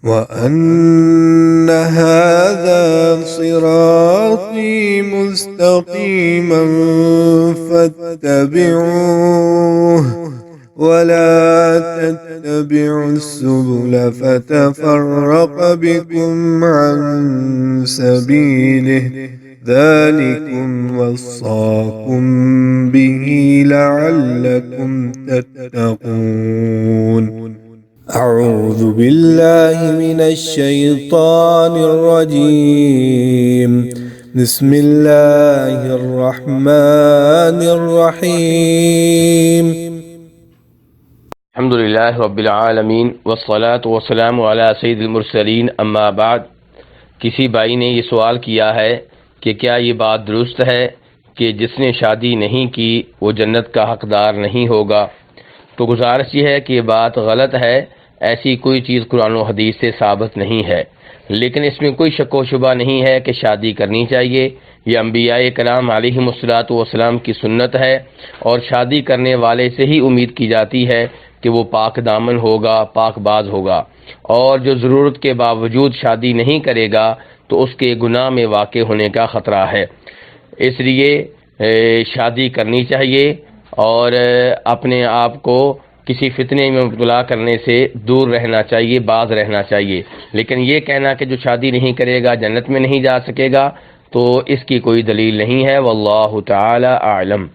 وأن هذا صراطي مستقيما فاتبعوه ولا تتبعوا السبل فتفرق بكم عن سبيله ذلكم وصاكم به لعلكم تتقون. أعوذ بالله من الشيطان الرجيم. بسم الله الرحمن الرحيم. अल्हम्दुलिल्लाह रब्बिल आलमीन वस्सलातु वस्सलामु अला सय्यिदिल मुरसलीन अम्मा बाद। किसी भाई ने ये सवाल किया है कि क्या ये बात दुरुस्त है कि जिसने शादी नहीं की वो जन्नत का हकदार नहीं होगा। तो गुजारिश ये है कि ये बात गलत है। ऐसी कोई चीज़ कुरान और हदीस से साबित नहीं है, लेकिन इसमें कोई शक व शुबा नहीं है कि शादी करनी चाहिए। ये अंबियाए कराम अलैहिमुस्सलातु वस्सलाम की सुन्नत है और शादी करने वाले से ही उम्मीद की जाती है कि वो पाक दामन होगा, पाकबाज होगा। और जो ज़रूरत के बावजूद शादी नहीं करेगा तो उसके गुनाह में वाक़ होने का ख़तरा है। इसलिए शादी करनी चाहिए और अपने आप को किसी फितने में मुब्तला करने से दूर रहना चाहिए, बाज रहना चाहिए। लेकिन ये कहना कि जो शादी नहीं करेगा जन्नत में नहीं जा सकेगा, तो इसकी कोई दलील नहीं है। वल्लाहु ताला आलम।